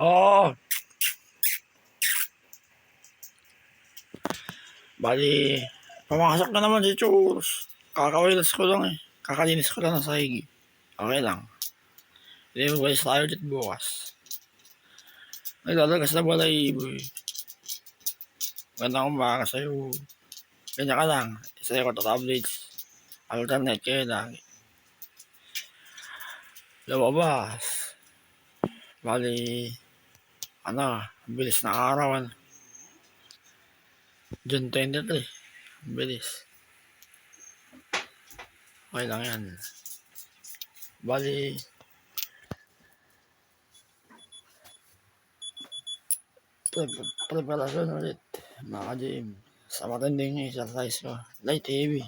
Oo, bali, pumasok na naman si Churros. Kakawilas ko lang eh. Kakalinis ko lang ng sahig. Okay lang. Hindi mo guys tayo ulit bukas. Naglalagas na balay ibo eh. Magandang umaga sa'yo. Ganyan ka lang. Isa ko to tablets. Alternate kayo lagi. Lumabas. Bali, bilis na araw. June 23. Bilis. Okay lang yan. Bali, preparasyon ulit. Mga gym. Sa matinding exercise ko. Light heavy.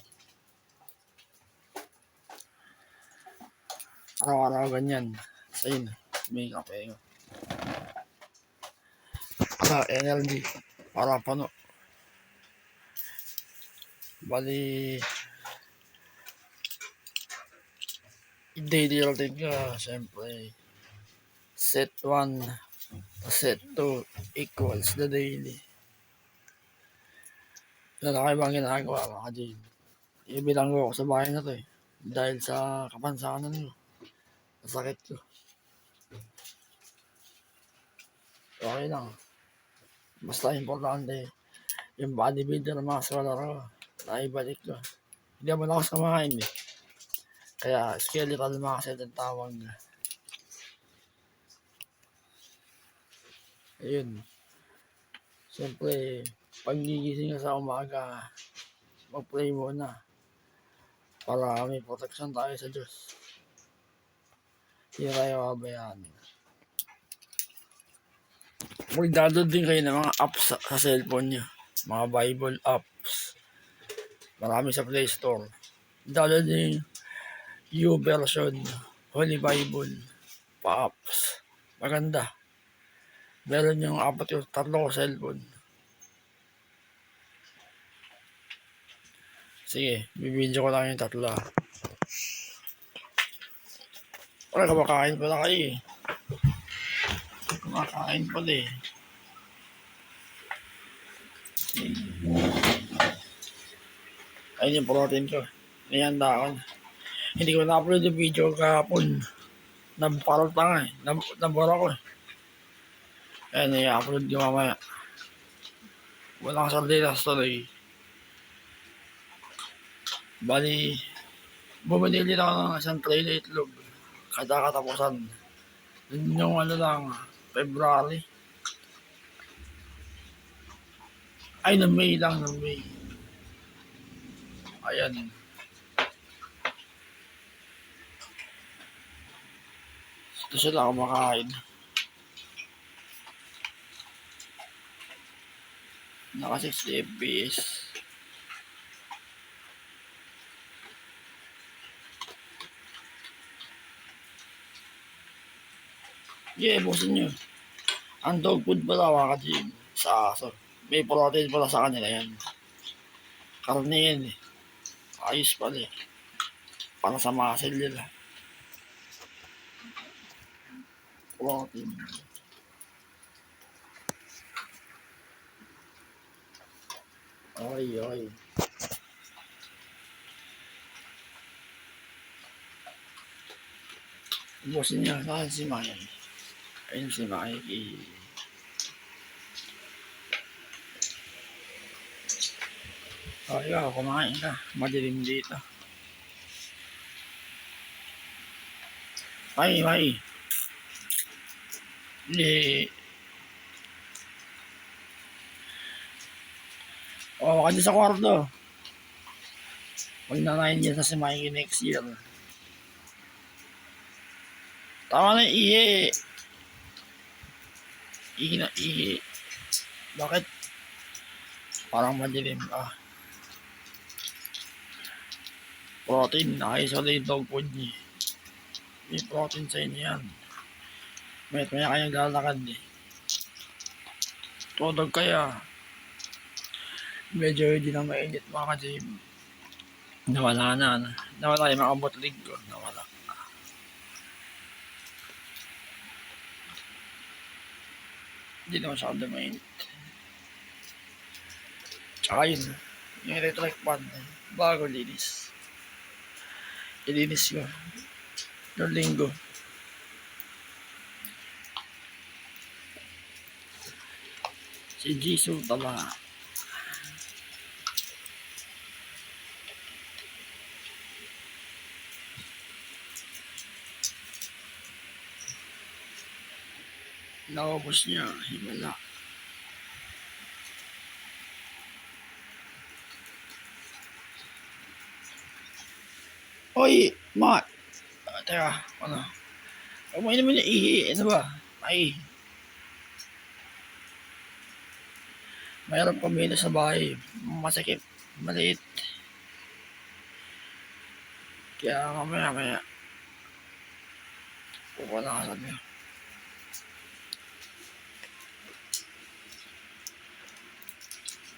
Araw-araw ganyan. Ayun. May kape ko. Para energy. Para pano. Bali, daily routine ka. Siyempre, set 1, set 2 equals the daily. Wala na kayo bang ginagawa mga gym? Ibilang ko sa bahay na to eh. Dahil sa kapansanan ko. Masakit ko. Okay lang. Basta importante yung bodybuilder na mga kalaro. Naibalik ko. Hindi naman ako samahin eh. Kaya skeletal muscle ang tawag. Ayun. Siyempre, pag gigising ka sa umaga, mag-pray muna. Para may protection tayo sa Diyos. Hindi tayo kabayaan. Mag-download din kayo ng mga apps sa cellphone nyo. Mga Bible apps. Marami sa Play Store. Download din yung version Holy Bible pa-apps. Maganda. Meron yung 3 ko cellphone. Sige, bibidyo ko lang yung 3. Wala, kumakain pala kayo eh. Kumakain pala eh. Ayun yung protein ko. Nihanda ko na. Hindi ko na-upload yung video kahapon. Naparot pa nga eh. Nabura ko eh. Ayan, i-upload ko mamaya. Walang sardinas tuloy. Bali, bumili din ako ng isang tray na itlog. Kada katapusan. Yun yung February. Ay, ng May lang, ng May. Ayan. Ito sila kumakain. Naka 60 FPS. Yeah, busin nyo. Ang dog food pala mga ka-gym sa aso. May protein pala sa kanila yan. Karne yan eh. Ayos pala eh. Para sa muscle nila. Protein. Okay. Busin nyo. Saan si Maya? Ayun si Mikey. Ikaw, kumain ka. Madilim dito. May. Hindi. O, kasi sa kwarto. Huwag na 9 years na si Mikey next year. Tama na ihi. Ihi. Bakit? Parang madilim ka. Protein. Isolate dog food niya. May protein sa inyo yan. May kayang lalakad eh. Tudog kaya. Medyo hindi na mainit mga ka-gym. Nawala yung mga botlig ko. Nawala. Hindi na masyado mainit. Tsaka yun, yung electric fan, bago linis. Ilinis ko. Noong linggo. Si Jisoo tama. Naubos niya, himala. Oy, Mat! Teka, ano? Kumain naman yung ihi, ano ba? Ay, mayroon pamilya sa bahay. Masakit, maliit. Kaya mamaya, pupunakasan niya.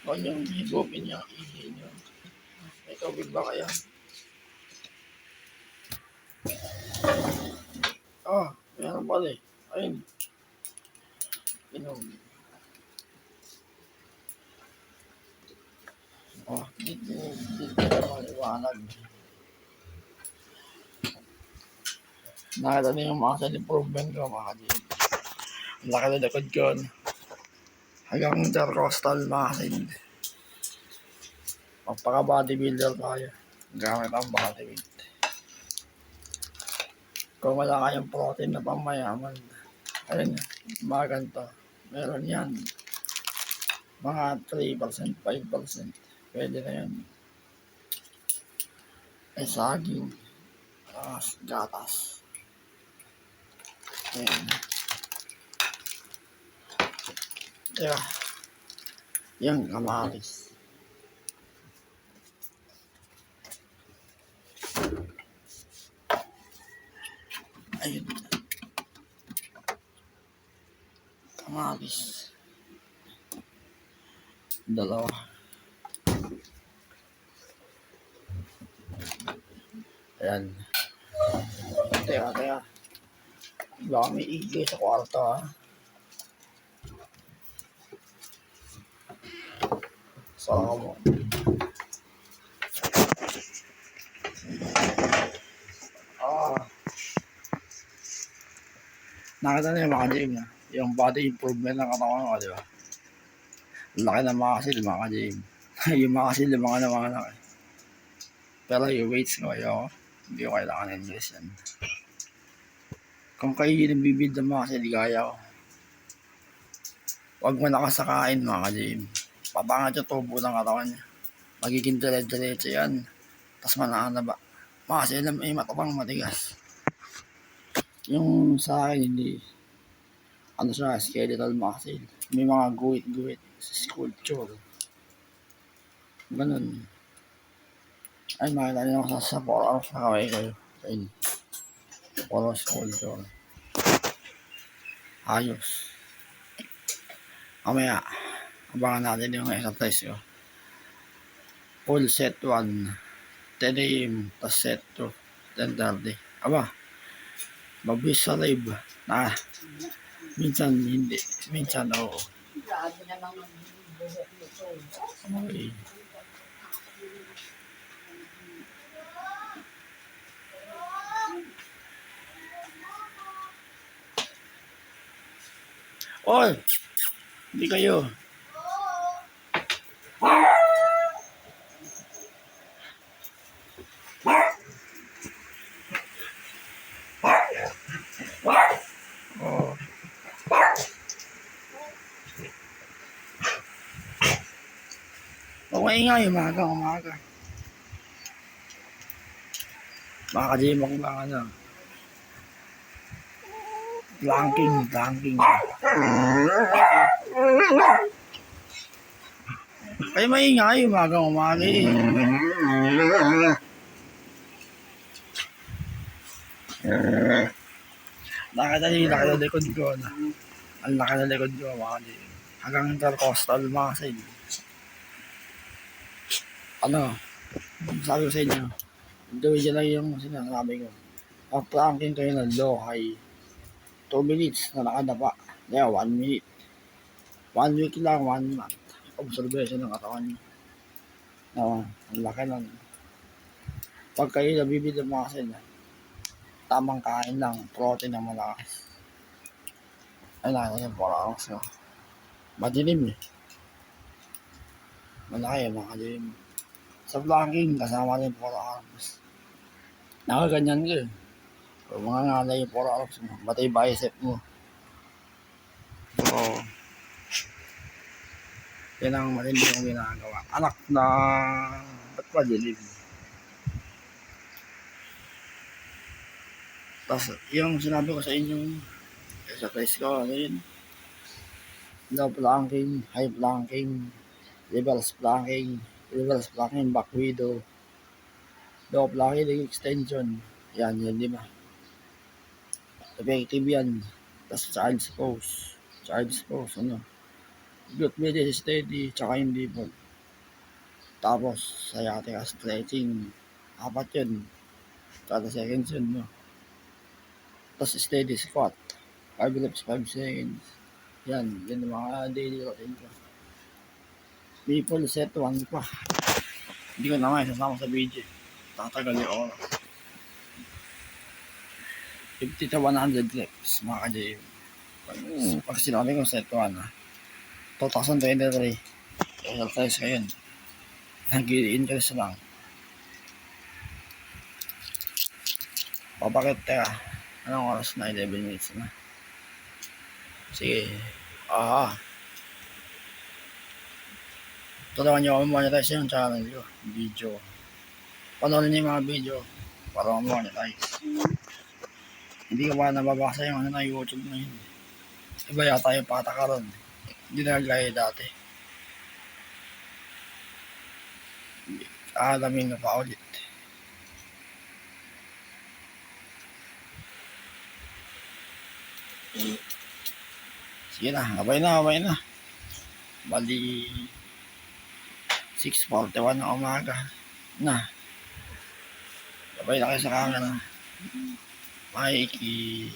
Huwag niyong higupin niya, ihi niyo. May tubig ba kaya? Meron pala eh. Ayun, inom. Dito maliwanag. Nakita niyo yung mga self-improvement ko, mga kadib. Ang laki na likod ko. Hanggang intercostal, mga kadib. Magpaka-bodybuilder tayo. Gamit ang body weight. Kung wala kayong protein na pamayaman, ayun, mga ganito. Meron yan. Mga 3%, 5%. Pwede na yan. Saging. Gatas. Ayan. Teka. Yan, kamatis. Ayun. Kamatis. Dalawa. Ayan. Teka. Baka may igay sa kwarto, ha. Saka mo. Nakita na yung mga gym niya. Yung body improvement ng katawan ko, di ba? Laki ng mga kasil, mga gym. Yung mga kasil, yung mga naman. Pero yung weights ko, ayoko. Hindi ko kailangan ng English yan. Kung kayo yung bibid ng mga kasil, gaya ko. Huwag mo nakasakain, mga gym. Papangat yung tubo ng katawan niya. Magiging dire-diretso yan. Tapos manaan na ba? Mga kasil, may matapang matigas. Yung sa akin, hindi. Ano siya, skeletal muscle. May mga guhit-guhit sa sculpture. Ganun. Ay, makita niyo sa 4 hours na kaway kayo. Ayun. 4 hours sculpture. Ayos. Mamaya, abangan natin yung exercise ko. Full set 1. 10 AM. Tapos set 2. 10:30. Aba, mabis sa live. Minsan hindi. Minsan oo. Okay. Oy! Hindi kayo. Oh. Huwag maingay, umaga. Makakajim ako lang ano. Planking. Ay maingay, umaga eh. Nakita likod ko na. Ang laki na likod ko, mga di. Hanggang intercostal muscle. Ano? Sabi ko sa inyo, gawin lang yung sinasabi ko. Pag-planking kayo ng low, high. 2 minutes na nakadapa. Kaya 1 minute. 1 week lang, 1 month. Observation ng katawan niyo. Ang laki nun. Pag kayo nabibili mo kasi na, tamang kain lang, protein na malakas. Ay nakita yung 4 ounce no. Madilim eh. Malaki madilim. Sa vlogging, kasama rin 4 ounce. Nakaganyan ko eh. Kung mga ngalay yung 4 ounce mo, batay bicep mo. So, yan ang matindi yung ginagawa. Anak na ba't madilim? Tapos, yung sinabi ko sa inyo, sa place ko, ano yun? Low planking, high planking, reverse planking, back widow, low planking, leg extension. Yan, yun, di ba? Effective yan. Tapos, charge pose, ano? Glute med steady, tsaka hindi po. Tapos, sciatica stretching. 4 yun. Kada seconds yun, no? Tapos, steady squat. 5 reps, 5 seconds. Yan yung mga daily routine ko. People set 1 pa. Hindi ko naman isasama sa video. Tatagal yung oras. 50 to 100 reps, mga ka-JM. Pag sinabi ko set 1, 2023, exercise ko yun. Nag-i-increase lang. Papakit, teka. Anong oras na? 11 minutes na. Sige. Tulungan nyo ako monetize yung channel ko. Video. Panoorin nyo yung mga video para monetize. Hindi ko pa nababasa yung ano na YouTube na yun. Iba yata yung patakaran. Hindi na gaya dati. Alamin ko pa ulit. Sige na, abay na. Bali 6:41 ng umaga na. Abay na kayo sa camera. Mikey.